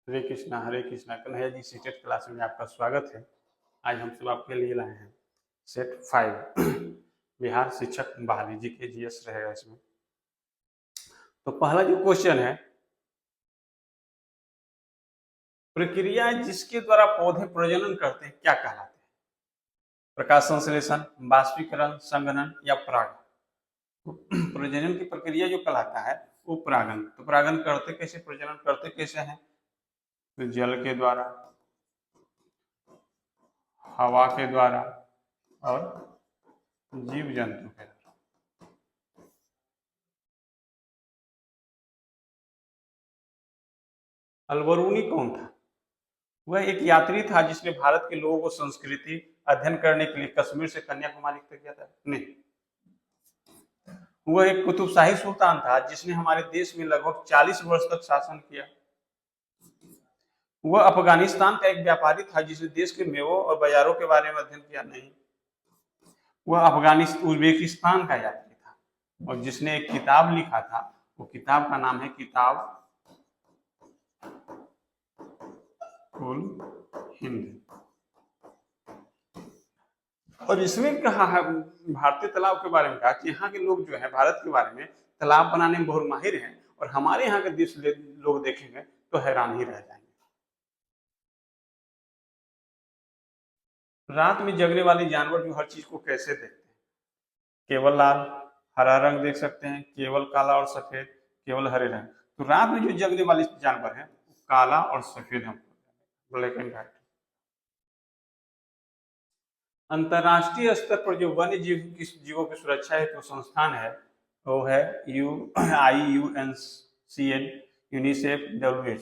हरे Krishna Kanhaiya ji CTET class में आपका स्वागत है। आज हम सब आपके लिए लाए हैं सेट 5 बिहार शिक्षक बहाली जी के जीएस रहेगा इसमें। तो पहला जो क्वेश्चन है, प्रक्रिया जिसके द्वारा पौधे प्रजनन करते हैं क्या कहलाते हैं? प्रकाश संश्लेषण, बाष्पीकरण, संघनन या परागन। प्रजनन की प्रक्रिया जो कहलाता है वो परागन। तो परागन करते कैसे, प्रजनन करते कैसे हैं? तो जल के द्वारा, हवा के द्वारा और जीव जंतु के द्वारा। अल्बरूनी कौन था? वह एक यात्री था जिसने भारत के लोगों को संस्कृति अध्ययन करने के लिए कश्मीर से कन्याकुमारी तक गया था। नहीं, वह एक कुतुबशाही सुल्तान था जिसने हमारे देश में लगभग 40 वर्ष तक शासन किया। वह अफगानिस्तान का एक व्यापारी था जिसने देश के मेवों और बाजारों के बारे में अध्ययन किया। नहीं, वह उज्बेकिस्तान का यात्री था और जिसने एक किताब लिखा था, वो किताब का नाम है किताब उल हिंद। और इसमें कहा है भारतीय तालाब के बारे में, कहा कि यहाँ के लोग जो है भारत के बारे में तालाब बनाने में बहुत माहिर हैं और हमारे यहाँ के देश लोग देखेंगे तो हैरान ही रह जाएंगे। रात में जगने वाले जानवर जो हर चीज को कैसे देखते हैं? केवल लाल, हरा रंग देख सकते हैं, केवल काला और सफेद, केवल हरे रंग। तो रात में जो जगने वाले जानवर हैं काला और सफेद है, ब्लैक एंड व्हाइट। अंतरराष्ट्रीय स्तर पर जो वन्य जीवों की सुरक्षा हेतु संस्थान है वो है IUCN, यूनिसेफ, WHO।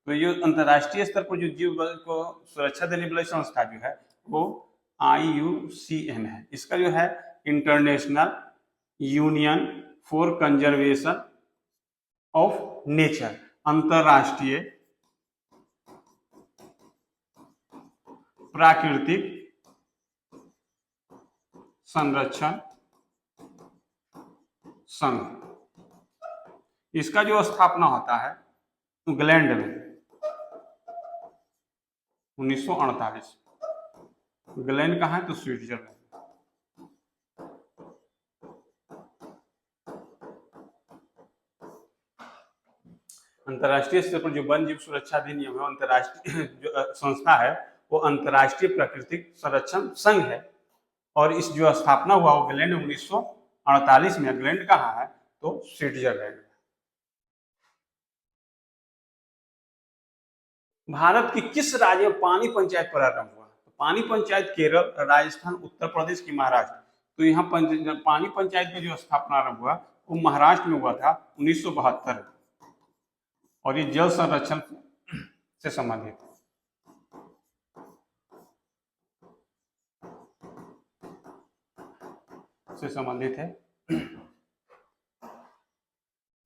तो ये अंतरराष्ट्रीय स्तर पर जो जीव को सुरक्षा देने वाली संस्था जो है वो IUCN है। इसका जो है international union for conservation of nature, अंतरराष्ट्रीय प्राकृतिक संरक्षण संघ। इसका जो स्थापना होता है इंग्लैंड में 1948। इंग्लैंड कहाँ है? तो स्विट्जरलैंड। अंतरराष्ट्रीय स्तर पर जो वन जीव सुरक्षा अधिनियम है, अंतरराष्ट्रीय जो संस्था है वो अंतरराष्ट्रीय प्राकृतिक संरक्षण संघ है। और इस जो स्थापना हुआ वो इंग्लैंड 1948 में। इंग्लैंड कहाँ है? तो स्विट्जरलैंड। भारत की किस राज्य में पानी पंचायत प्रारंभ हुआ? तो पानी पंचायत केरल, राजस्थान, उत्तर प्रदेश की महाराष्ट्र। तो यहाँ पानी पंचायत की जो स्थापना आरंभ हुआ वो महाराष्ट्र में हुआ था 1972 और ये जल संरक्षण से संबंधित है।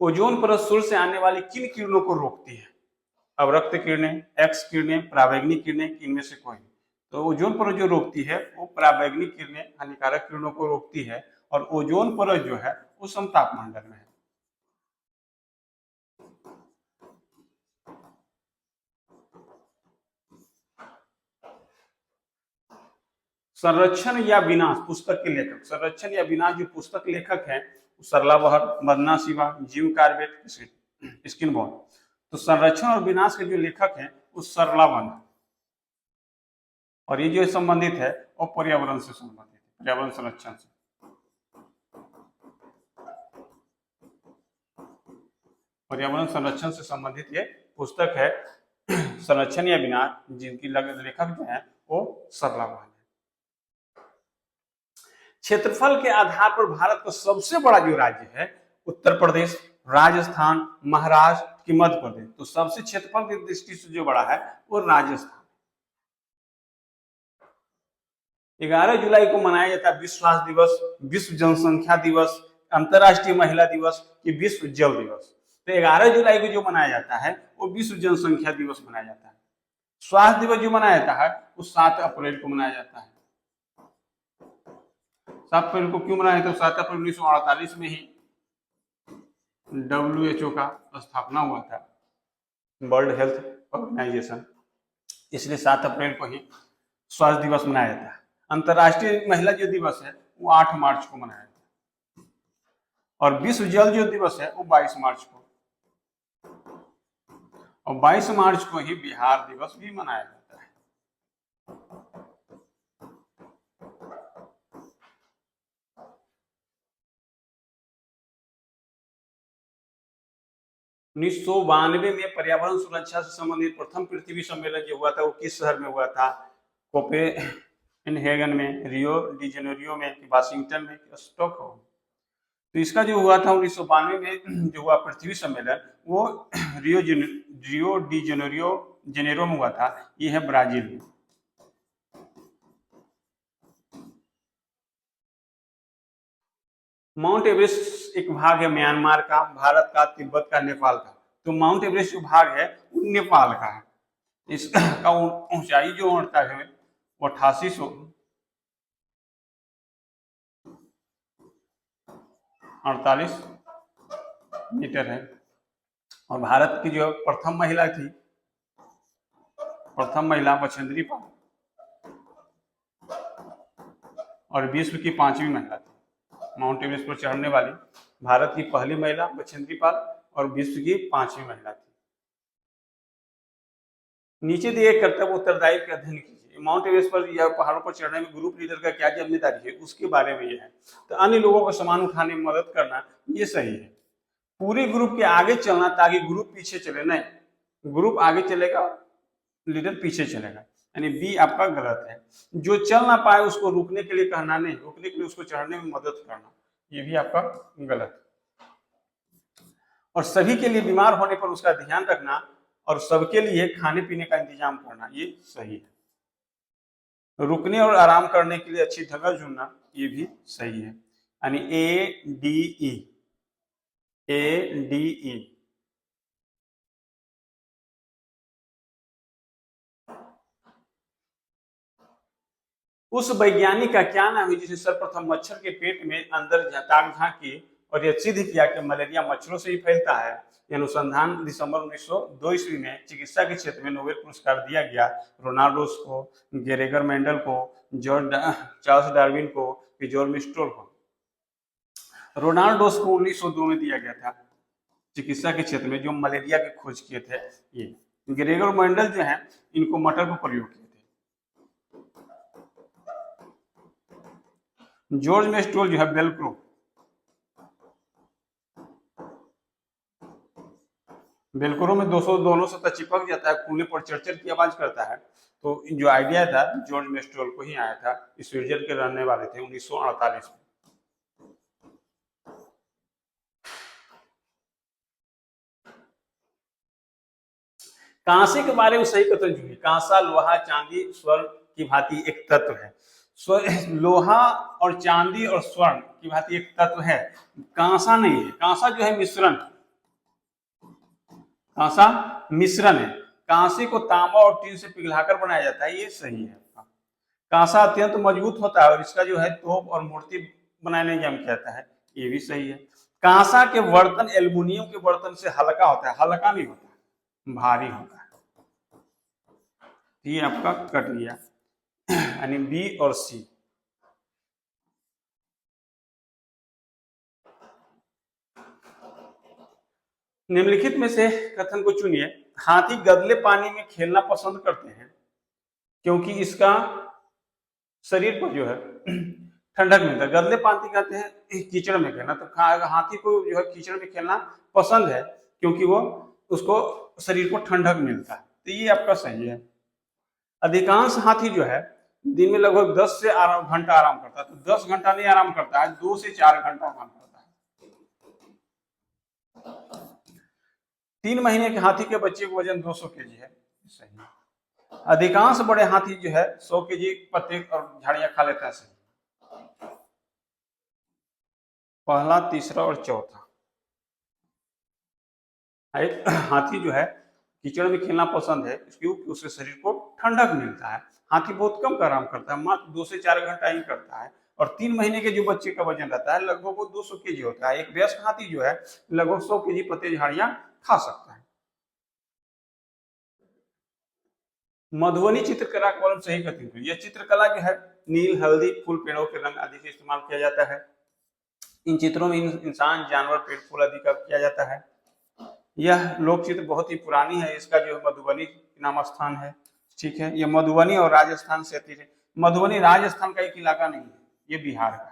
ओजोन परत सूर्य से आने वाली किन किरणों को रोकती है? अवरक्त किरणें, एक्स किरणें, पराबैंगनी किरणें, इनमें से कोई? तो ओजोन परत जो रोकती है वो पराबैंगनी किरणें, हानिकारक किरणों को रोकती है। और ओजोन परत जो है वो समतापमंडल में है। संरक्षण या विनाश पुस्तक के लेखक, संरक्षण या विनाश जो पुस्तक लेखक है सरला बहर, मदना शिवा, जीव कार्बेट, स्किनबॉर्न। तो संरक्षण और विनाश के जो लेखक हैं वो सरला बहर। और ये जो संबंधित है वो पर्यावरण से संबंधित है, पर्यावरण संरक्षण से। पर्यावरण संरक्षण से संबंधित ये पुस्तक है संरक्षण या विनाश, जिनकी लेखक जो है वो सरला बहर। क्षेत्रफल के आधार पर भारत का सबसे बड़ा जो राज्य है उत्तर प्रदेश, राजस्थान, महाराष्ट्र की मध्य प्रदेश। तो सबसे क्षेत्रफल की दृष्टि से जो बड़ा है वो राजस्थान। 11 जुलाई को मनाया जाता है विश्व स्वास्थ्य दिवस, विश्व जनसंख्या दिवस, अंतरराष्ट्रीय महिला दिवस, की विश्व जल दिवस। तो 11 जुलाई को जो मनाया जाता है वो विश्व जनसंख्या दिवस मनाया जाता है। स्वास्थ्य दिवस जो मनाया जाता है वो 7 अप्रैल को मनाया जाता है। 7 अप्रैल को क्यों मनाया? तो 7 अप्रैल 1948 में ही WHO का स्थापना हुआ था, वर्ल्ड हेल्थ ऑर्गेनाइजेशन, इसलिए 7 अप्रैल को ही स्वास्थ्य दिवस मनाया जाता है। अंतर्राष्ट्रीय महिला जो दिवस है वो 8 मार्च को मनाया जाता है, और विश्व जल जो दिवस है वो 22 मार्च को, और 22 मार्च को ही बिहार दिवस भी मनाया जाता है। उन्नीस सौ 92 में पर्यावरण सुरक्षा से संबंधित प्रथम पृथ्वी सम्मेलन जो हुआ था वो किस शहर में हुआ था? कोपेनहेगन में, रियो डी जेनेरियो में, वाशिंगटन में, स्टॉकहोम। तो इसका जो हुआ था 1992 में जो हुआ पृथ्वी सम्मेलन वो रियो डी जेनेरो में हुआ था, ये है ब्राजील में। माउंट एवरेस्ट एक भाग है म्यांमार का, भारत का, तिब्बत का, नेपाल का। तो माउंट एवरेस्ट जो भाग है वो नेपाल का है। इसका ऊंचाई जो होता है वो 8848 मीटर है। और भारत की जो प्रथम महिला थी, प्रथम महिला बछेंद्री पाल, और विश्व की 5वीं महिला थी माउंट एवरेस्ट पर चढ़ने वाली। भारत की पहली महिला बछेंद्री पाल और विश्व की 5वीं महिला थी। नीचे दिए कर्तव्य उत्तरदायी का अध्ययन कीजिए। माउंट एवरेस्ट पर या पहाड़ों पर चढ़ने में ग्रुप लीडर का क्या जिम्मेदारी है उसके बारे में यह है। तो अन्य लोगों को सामान उठाने में मदद करना ये सही है। पूरे ग्रुप के आगे चलना ताकि ग्रुप पीछे चले, नहीं, ग्रुप आगे चलेगा, लीडर पीछे चलेगा, यानी बी आपका गलत है। जो चल ना पाए उसको रुकने के लिए कहना नहीं, रुकने के लिए उसको चढ़ने में मदद करना, ये भी आपका गलत। और सभी के लिए बीमार होने पर उसका ध्यान रखना और सबके लिए खाने पीने का इंतजाम करना, ये सही है। रुकने और आराम करने के लिए अच्छी जगह चुनना, ये भी सही है। यानी ADE। उस वैज्ञानिक का क्या नाम है जिसने सर्वप्रथम मच्छर के पेट में अंदर ताक झांकी और यह सिद्ध किया कि मलेरिया मच्छरों से ही फैलता है? यह अनुसंधान दिसंबर 1902 ईस्वी में चिकित्सा के क्षेत्र में नोबेल पुरस्कार दिया गया रोनाल्डोस को, गेरेगर मेंडल को, चार्ल्स डार्विन को, जॉर्ज मिस्ट्रोल को। रोनाल्डोस को 1902 में दिया गया था चिकित्सा के क्षेत्र में, जो मलेरिया की खोज किए थे। ये ग्रेगर मेंडल जो है इनको मटर को प्रयोग किए थे। जॉर्ज मेस्ट्रोल जो है बेलक्रो, बेलक्रो में दोनों से चिपक जाता है, कूलने पर चरचर की आवाज करता है। तो जो आइडिया था जॉर्ज मेस्ट्रोल को ही आया था, स्विट्जरलैंड के रहने वाले थे 1948 में। कांसे के बारे में सही कथन चुनिए। कांसा, लोहा, चांदी, स्वर्ण की भांति एक तत्व है। लोहा और चांदी और स्वर्ण की भांति एक तत्व है, कांसा नहीं है। कांसा जो है मिश्रण, कांसा मिश्रण है। कांसे को तांबा और टीन से पिघलाकर बनाया जाता है, ये सही है। कांसा अत्यंत मजबूत होता है और इसका जो है तोप और मूर्ति बनाने में किया जाता है, ये भी सही है। कांसा के बर्तन एल्युमिनियम के बर्तन से हल्का होता है, हल्का नहीं होता, भारी होता है। ये आपका कट गया, यानी बी और सी। निम्नलिखित में से कथन को चुनिए। हाथी गदले पानी में खेलना पसंद करते हैं क्योंकि इसका शरीर पर जो है ठंडक मिलता है। गदले पानी कहते हैं कीचड़ में खेलना, तो हाथी को जो है कीचड़ में खेलना पसंद है क्योंकि वो उसको शरीर को ठंडक मिलता है। तो ये आपका सही है। अधिकांश हाथी जो है दिन में लगभग 10 से घंटा आराम करता है, तो 10 घंटा नहीं आराम करता है, 2 से 4 घंटा आराम करता है। 3 महीने के हाथी के बच्चे का वजन 200 केजी है, सही है। अधिकांश बड़े हाथी जो है 100 केजी पत्ते और झाड़ियां खा लेता है, सही। पहला, तीसरा और चौथा। एक हाथी जो है कीचड़ में खेलना पसंद है क्योंकि उसके शरीर को ठंडक मिलता है। हाथी बहुत कम का आराम करता है, मात्र 2 से 4 घंटा ही करता है। और 3 महीने के जो बच्चे का वजन रहता है लगभग वो 200 केजी होता है। एक वयस्क हाथी जो है लगभग 100 केजी पत्ते झाड़ियां खा सकता है। मधुबनी चित्रकला को हम सही कहते हैं। यह चित्रकला जो है नील, हल्दी, फूल, पेड़ों के रंग आदि से इस्तेमाल किया जाता है। इन चित्रों में इंसान, जानवर, पेड़, फूल आदि का किया जाता है। यह लोक चित्र बहुत ही पुरानी है। इसका जो मधुबनी नाम स्थान है, ठीक है। यह मधुबनी और राजस्थान से अति, मधुबनी राजस्थान का एक इलाका नहीं है, ये बिहार का।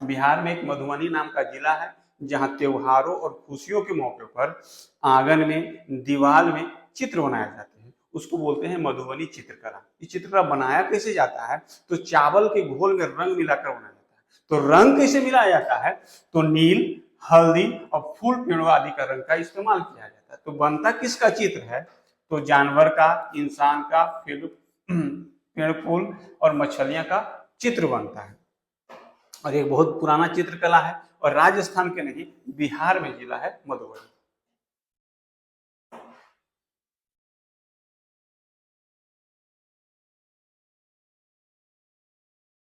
बिहार में एक मधुबनी नाम का जिला है, जहां त्योहारों और खुशियों के मौके पर आंगन में, दीवार में चित्र बनाए जाते हैं, उसको बोलते हैं मधुबनी चित्रकला। ये चित्रकला बनाया कैसे जाता है? तो चावल के घोल में रंग मिलाकर बनाया जाता है। तो रंग कैसे मिलाया जाता है? तो नील, हल्दी और फूल, पेड़ों आदि का रंग का इस्तेमाल किया जाता है। तो बनता किसका चित्र है? तो जानवर का, इंसान का, फिर पेड़, फूल और मछलियां का चित्र बनता है। और एक बहुत पुराना चित्रकला है, और राजस्थान के नहीं, बिहार में जिला है मधुबनी।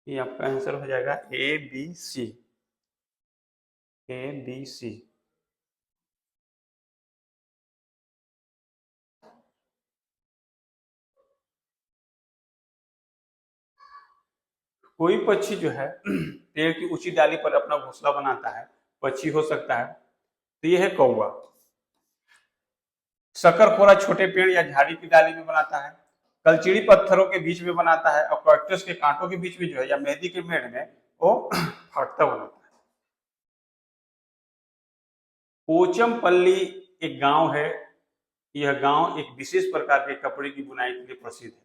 ये आपका आंसर हो जाएगा A B C. A B C. कोई पक्षी जो है पेड़ की ऊंची डाली पर अपना घोंसला बनाता है, पक्षी हो सकता है, तो ये है कौवा। शकरखोरा छोटे पेड़ या झाड़ी की डाली में बनाता है, कलचीड़ी पत्थरों के बीच में बनाता है, और कैक्टस के कांटों के बीच में जो है, या मेहंदी के मेड़ में वो फटता बनाता है। पोचमपल्ली एक गांव है। यह गांव एक विशेष प्रकार के कपड़े की बुनाई के लिए प्रसिद्ध है।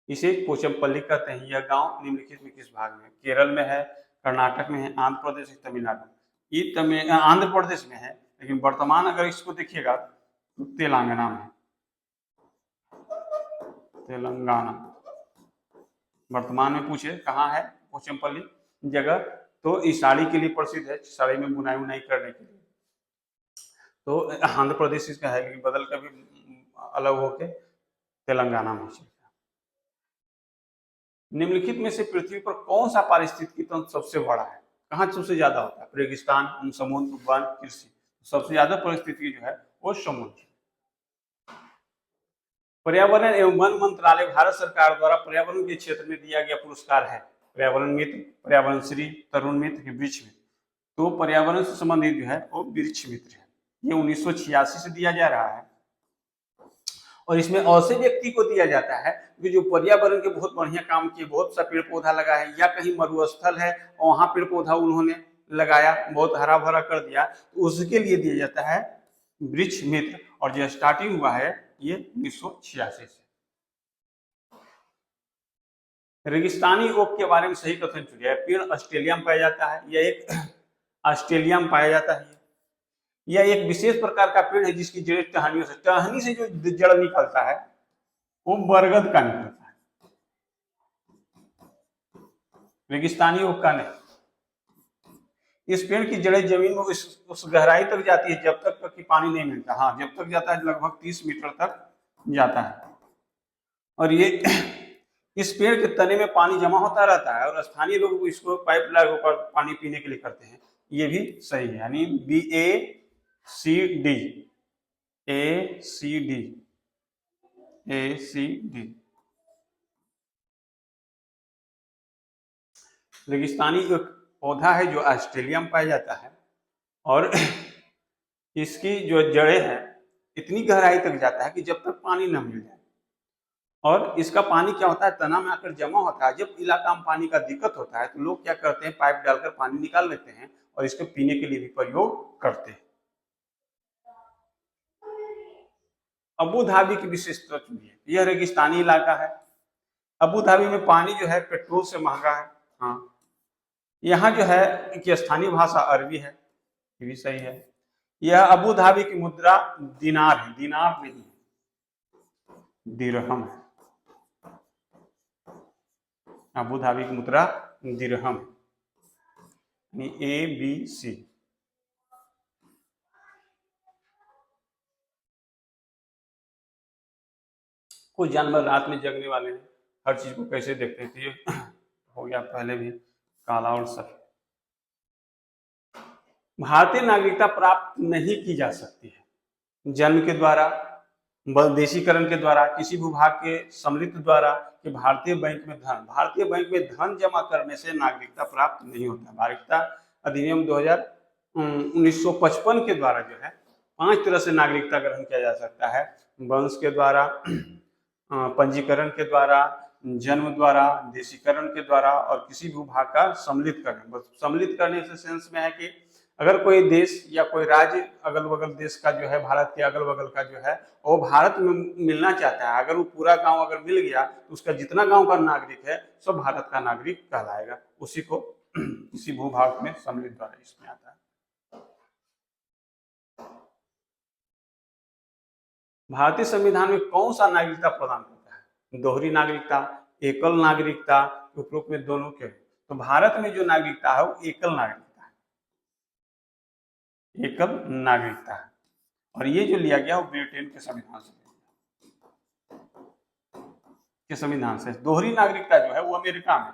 इसे पोचमपल्ली कहते हैं। यह गांव निम्नलिखित में किस भाग में? केरल में है, कर्नाटक में है, आंध्र प्रदेश, तमिलनाडु। ये आंध्र प्रदेश में है, लेकिन वर्तमान अगर इसको देखिएगा तो तेलंगाना में, तेलंगाना वर्तमान में पूछे कहाँ है पोचमपल्ली जगह, तो इस साड़ी के लिए प्रसिद्ध है, साड़ी में बुनाई उनाई करने के लिए। तो आंध्र प्रदेश इसका है, लेकिन बदल कर भी अलग होके तेलंगाना में। निम्नलिखित में से पृथ्वी पर कौन सा पारिस्थितिकी तंत्र सबसे बड़ा है? कहाँ सबसे ज्यादा होता है? रेगिस्तान, समुद्र, वन, कृषि। सबसे ज्यादा पारिस्थितिकी जो है वो समुद्र। पर्यावरण एवं वन मंत्रालय भारत सरकार द्वारा पर्यावरण के क्षेत्र में दिया गया पुरस्कार है। पर्यावरण मित्र, पर्यावरण श्री, तरुण मित्र, वृक्ष मित्र। तो पर्यावरण से संबंधित जो है वो वृक्ष मित्र है। ये 1986 से दिया जा रहा है, और इसमें ऐसे व्यक्ति को दिया जाता है कि जो पर्यावरण के बहुत बढ़िया काम किए, बहुत सा पेड़ पौधा लगा है, या कहीं मरुस्थल है और वहां पेड़ पौधा उन्होंने लगाया, बहुत हरा भरा कर दिया, तो उसके लिए दिया जाता है वृक्ष मित्र। और जो स्टार्टिंग हुआ है ये 1986 से। रेगिस्तानी ओक के बारे में सही कथन चुनिए। पेड़ ऑस्ट्रेलिया में पाया जाता है, यह एक ऑस्ट्रेलिया में पाया जाता है। यह एक विशेष प्रकार का पेड़ है जिसकी जड़ टहनियों से, टहनी से जो जड़ निकलता है वो बरगद का निकलता है, रेगिस्तानी ओक का नहीं। इस पेड़ की जड़ें जमीन में उस गहराई तक जाती है जब तक कि पानी नहीं मिलता। हाँ, जब तक जाता है लगभग 30 मीटर तक जाता है। और ये इस पेड़ के तने में पानी जमा होता रहता है, और स्थानीय लोग इसको पाइप लगाकर पानी पीने के लिए करते हैं। ये भी सही है, यानी BACD, ACD, ACD। रेगिस्तानी एक पौधा है जो ऑस्ट्रेलिया में पाया जाता है, और इसकी जो जड़ें हैं इतनी गहराई तक जाता है कि जब तक पानी न मिल जाए। और इसका पानी क्या होता है, तना में आकर जमा होता है। जब इलाका में पानी का दिक्कत होता है तो लोग क्या करते हैं, पाइप डालकर पानी निकाल लेते हैं और इसको पीने के लिए भी प्रयोग करते हैं। अबू धाबी की विशेषता चुनिए। यह रेगिस्तानी इलाका है। अबू धाबी में पानी जो है पेट्रोल से महंगा है। हाँ, यहाँ जो है कि स्थानीय भाषा अरबी है, ये भी सही है। यह अबू धाबी की मुद्रा दिनार है, दिनार नहीं है, दिरहम है। अबू धाबी की मुद्रा दिरहम है। ABC। कुछ जानवर रात में जगने वाले हैं, हर चीज को कैसे देखते हैं? तो ये हो गया पहले भी, काला और सफेद। भारतीय नागरिकता प्राप्त नहीं की जा सकती है जन्म के द्वारा, देशीकरण के द्वारा, किसी भूभाग के सम्मिलित द्वारा, कि भारतीय बैंक में धन जमा करने से नागरिकता प्राप्त नहीं होता। नागरिकता अधिनियम 1955 के द्वारा जो है 5 तरह से नागरिकता ग्रहण किया जा सकता है। वंश के द्वारा, पंजीकरण के द्वारा, जन्म द्वारा, देशीकरण के द्वारा और किसी भूभाग का सम्मिलित करने। सम्मिलित करने से सेंस में है कि अगर कोई देश या कोई राज्य अगल बगल देश का जो है, भारत के अगल बगल का जो है, वो भारत में मिलना चाहता है, अगर वो पूरा गांव अगर मिल गया तो उसका जितना गांव का नागरिक है सब भारत का नागरिक कहलाएगा। उसी को किसी भूभाग में सम्मिलित द्वारा इसमें आता है। भारतीय संविधान में कौन सा नागरिकता प्रदान करता है? दोहरी नागरिकता, एकल नागरिकता, उपरोक्त में दोनों के। तो भारत में जो नागरिकता है वो एकल नागरिकता है, एकल नागरिकता है। और ये जो लिया गया वो ब्रिटेन के संविधान से, दोहरी नागरिकता जो है वो अमेरिका में,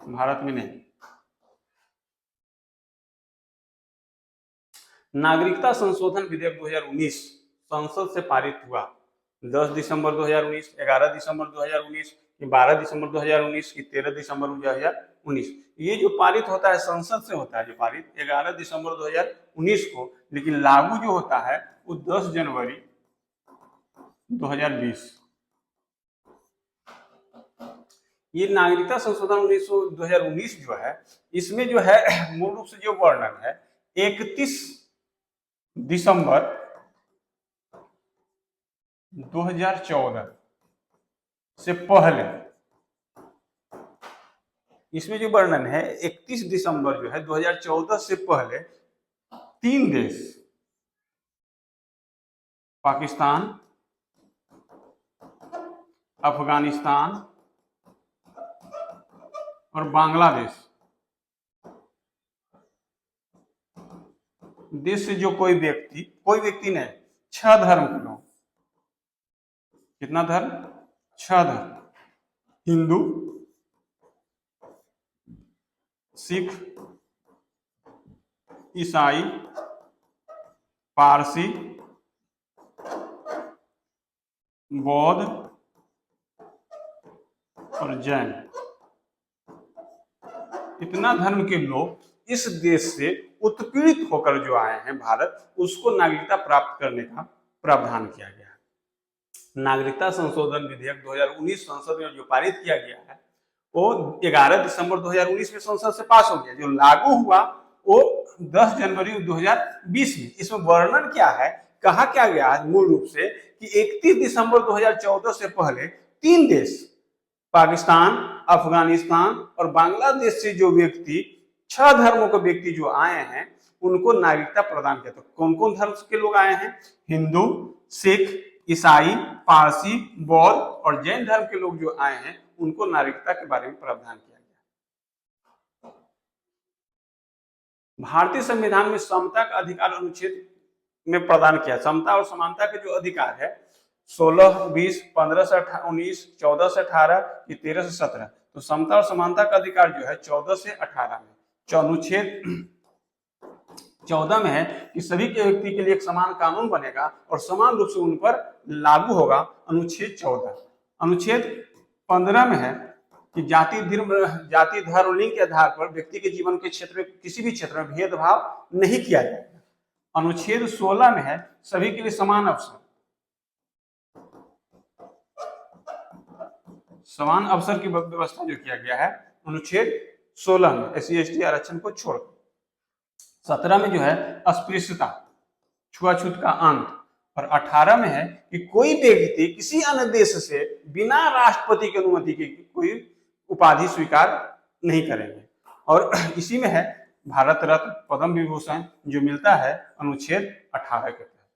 भारत में नहीं। नागरिकता संशोधन विधेयक 2019 संसद से पारित हुआ 10 दिसंबर 2019, 11 दिसंबर 2019, 12 दिसंबर 2019 की 13 दिसंबर 2019। ये जो पारित होता है संसद से होता है, जो पारित 11 दिसंबर 2019 को, लेकिन लागू जो होता है वो 10 जनवरी 2020। ये नागरिकता संशोधन 2019 जो है, इसमें जो है मूल रूप से जो वर्णन है 31 दिसंबर 2014 से पहले, इसमें जो वर्णन है 31 दिसंबर जो है 2014 से पहले 3 देश, पाकिस्तान, अफगानिस्तान और बांग्लादेश देश से जो कोई व्यक्ति नहीं, 6 धर्म के लोग, कितना धर्म? 6 धर्म, हिंदू, सिख, ईसाई, पारसी, बौद्ध और जैन, इतना धर्म के लोग इस देश से उत्पीड़ित होकर जो आए हैं भारत, उसको नागरिकता प्राप्त करने का प्रावधान किया गया है। नागरिकता संशोधन विधेयक 2019 संसद में जो पारित किया गया है वो 11 दिसंबर 2019 में संसद से पास हो गया। जो लागू हुआ वो 10 जनवरी 2020 में। इसमें वर्णन क्या है, कहा क्या गया है मूल रूप से कि 31 दिसंबर 2014 से पहले 3 देश, पाकिस्तान, अफगानिस्तान और बांग्लादेश से जो व्यक्ति, 6 धर्मों के व्यक्ति जो आए हैं, उनको नागरिकता प्रदान किया। तो कौन कौन धर्म के लोग आए हैं? हिंदू, सिख, ईसाई, पारसी, बौद्ध और जैन धर्म के लोग जो आए हैं, उनको नागरिकता के बारे में प्रावधान किया गया। भारतीय संविधान में समता का अधिकार अनुच्छेद में प्रदान किया। समता और समानता के जो अधिकार है 16, 20, 15 से 19, 14 से 18 की 13 से 17। तो समता और समानता का अधिकार जो है 14 से 18 में, अनुच्छेद 14 में है कि सभी के व्यक्ति के लिए एक समान कानून बनेगा और समान रूप से उन पर लागू होगा, अनुच्छेद 14। अनुच्छेद 15 में है कि जाति, धर्म, लिंग के आधार पर व्यक्ति के जीवन के क्षेत्र में, किसी भी क्षेत्र में भेदभाव नहीं किया जाएगा। अनुच्छेद 16 में है सभी के लिए समान अवसर की व्यवस्था जो किया गया है अनुच्छेद 16 में, SC/ST आरक्षण को छोड़कर। 17 में जो है अस्पृश्यता, छुआछूत का अंत, और 18 में है कि कोई व्यक्ति किसी अन्य देश से बिना राष्ट्रपति की अनुमति के कोई उपाधि स्वीकार नहीं करेंगे। और इसी में है भारत रत्न, पद्म विभूषण जो मिलता है अनुच्छेद 18 के तहत।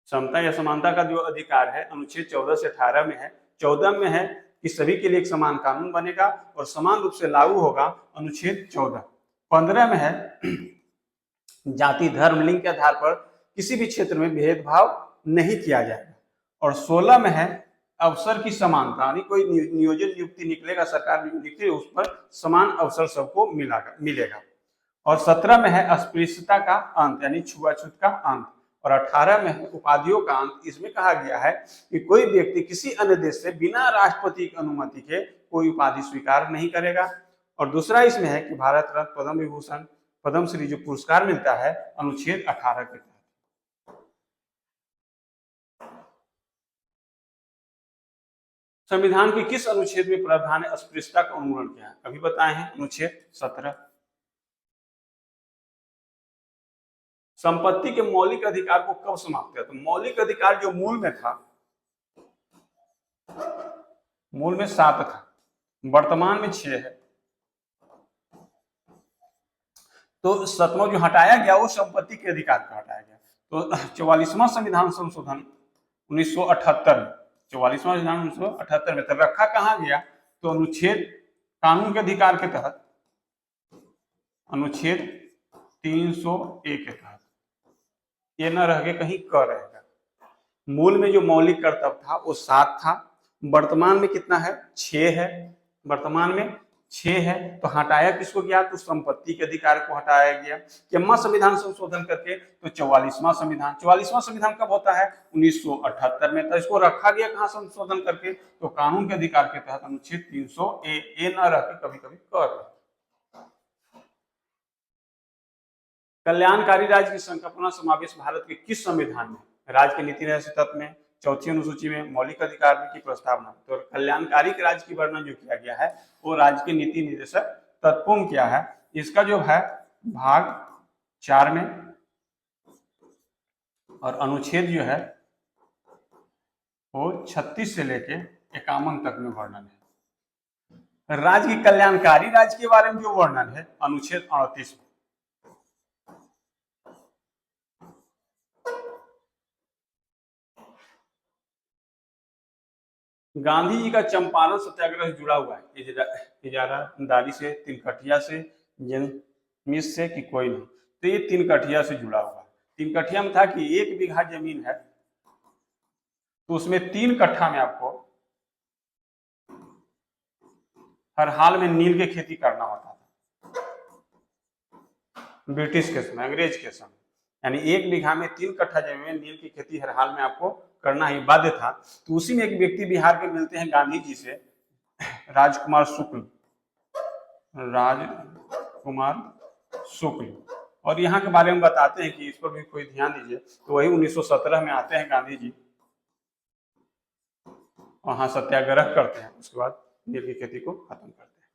समता या समानता का जो अधिकार है अनुच्छेद 14 से 18 में है। 14 में है कि सभी के लिए एक समान कानून बनेगा और समान रूप से लागू होगा, अनुच्छेद 14। 15 में है जाति, धर्म, लिंग के आधार पर किसी भी क्षेत्र में भेदभाव नहीं किया जाएगा। और 16 में है अवसर की समानता, यानी कोई नियोजन नियुक्ति निकलेगा, सरकार नियुक्ति, उस पर समान अवसर सबको मिलेगा। और 17 में है अस्पृश्यता का अंत, यानी छुआछूत का अंत। और 18 में है उपाधियों का अंत। इसमें कहा गया है कि कोई व्यक्ति किसी अन्य देश से बिना राष्ट्रपति की अनुमति के कोई उपाधि स्वीकार नहीं करेगा। और दूसरा इसमें है कि भारत रत्न, पद्म विभूषण, पद्मश्री जो पुरस्कार मिलता है अनुच्छेद 18 के तहत। संविधान के किस अनुच्छेद में प्रावधान है अस्पृश्यता का उन्मूलन किया है? अभी बताए हैं अनुच्छेद 17। संपत्ति के मौलिक अधिकार को कब समाप्त किया? तो मौलिक अधिकार जो मूल में था, मूल में 7 था, वर्तमान में 6 है। तो 7वां जो हटाया गया वो संपत्ति के अधिकार को हटाया गया। तो 44वां संविधान संशोधन 1978 में, 44वां संविधान 1978 में तब रखा कहाँ गया? तो अनुच्छेद कानून के अधिकार के तहत, अनुच्छेद 301 के तहत। ये न रह गए कहीं क रहेगा। मूल में जो मौलिक कर्तव्य था वो 7 था, वर्तमान में कितना है? 6 है, वर्तमान में 6 है। तो हटाया किसको गया? तो संपत्ति के अधिकार को हटाया गया। कितना संविधान संशोधन करके? तो 44वां संविधान। 44वां संविधान कब होता है? 1978 में। तो इसको रखा गया कहाँ संशोधन करके? तो कानून के अधिकार के तहत, अनुच्छेद 300 ए न रह के कभी कभी कर। कल्याणकारी राज्य की संकल्पना समावेश भारत के किस संविधान में? राज्य के नीति निर्देशक तत्व में, 4वीं अनुसूची में, मौलिक अधिकार की प्रस्तावना। तो कल्याणकारी राज्य की वर्णन जो किया गया है वो राज्य के नीति निर्देशक तत्वों में क्या है? इसका जो है भाग 4 में, और अनुच्छेद जो है वो 36 से लेके 51 तक में वर्णन है। राज्य की कल्याणकारी राज्य के बारे में जो वर्णन है अनुच्छेद 38 में। गांधी जी का चंपारण सत्याग्रह जुड़ा हुआ है इजारादारी से, तिनकठिया से, जन्मिस से कि कोई नहीं? तो ये तिनकठिया से जुड़ा हुआ है। तिनकठिया में था कि 1 बीघा जमीन है तो उसमें 3 कट्ठा में आपको हर हाल में नील की खेती करना होता था, ब्रिटिश के समय, अंग्रेज के समय। यानी 1 बीघा में 3 कट्ठा जमीन में नील की खेती हर हाल में आपको करना ही बाध्य था। तो उसी में एक व्यक्ति बिहार के मिलते हैं गांधी जी से, राजकुमार शुक्ल, राजकुमार शुक्ल, और यहाँ के बारे में बताते हैं कि इस पर भी कोई ध्यान दीजिए। तो वही 1917 में आते हैं गांधी जी, वहां सत्याग्रह करते हैं, उसके बाद नील की खेती को खत्म करते हैं।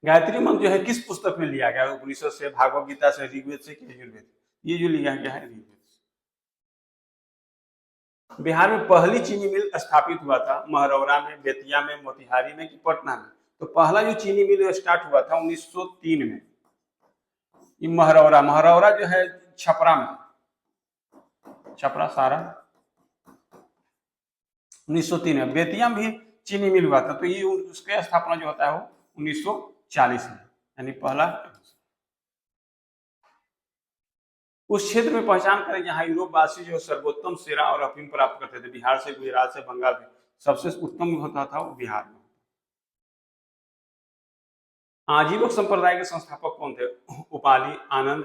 गायत्री मंत्र जो है किस पुस्तक में लिया गया? उपनिषद से, भागवत गीता से, ऋग्वेद से, यजुर्वेद? ये जो लिया गया है ऋग्वेद। बिहार में पहली चीनी मिल स्थापित हुआ था महरौरा में, बेतिया में, मोतिहारी में कि पटना में? तो पहला जो चीनी मिल स्टार्ट हुआ था 1903 में, ये महरौरा जो है छपरा में, छपरा सारा 1903 में। बेतिया में भी चीनी मिल हुआ था, तो ये उसके स्थापना जो होता है वो 1940 में, यानी पहला। उस क्षेत्र में पहचान करें जहां यूरोपवासी जो सर्वोत्तम सेरा और अफीम प्राप्त करते थे। बिहार से, गुजरात से, बंगाल से सबसे उत्तम होता था वो बिहार में। आजीवक संप्रदाय के संस्थापक कौन थे? उपाली, आनंद,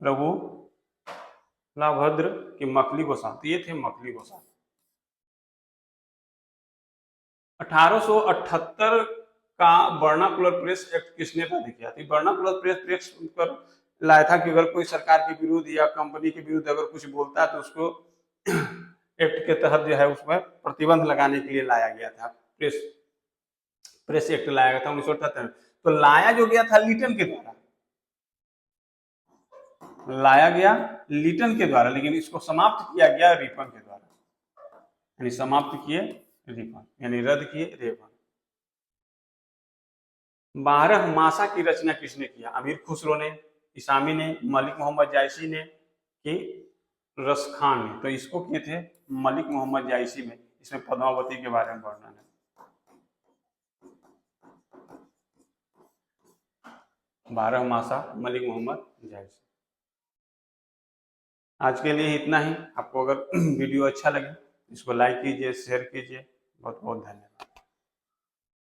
रघु लाभद्र की मकली गोसाई? तो ये थे मकली गोसाई। 1878 का वर्नाकुलर प्रेस एक्ट किसने पारित किया था? वर्नाकुलर प्रेस पर लाया था कि अगर कोई सरकार के विरुद्ध या कंपनी के विरुद्ध अगर कुछ बोलता है तो उसको एक्ट के तहत जो है उस पर प्रतिबंध लगाने के लिए लाया गया था। प्रेस एक्ट लाया गया था 1978 में। तो लाया जो गया था लिटन के द्वारा, लाया गया लिटन के द्वारा, लेकिन इसको समाप्त किया गया रिपन के द्वारा, यानी समाप्त किए रिपन, यानी रद्द किए रेपन। 12 मासा की रचना किसने किया? अमीर खुसरो ने, इसामी ने, मलिक मोहम्मद जायसी ने कि रस खान ने? तो इसको किए थे मलिक मोहम्मद जायसी में। इसमें पद्मावती के बारे में वर्णन है। 12 मासा मलिक मोहम्मद जायसी। आज के लिए इतना ही। आपको अगर वीडियो अच्छा लगे इसको लाइक कीजिए, शेयर कीजिए। बहुत बहुत धन्यवाद।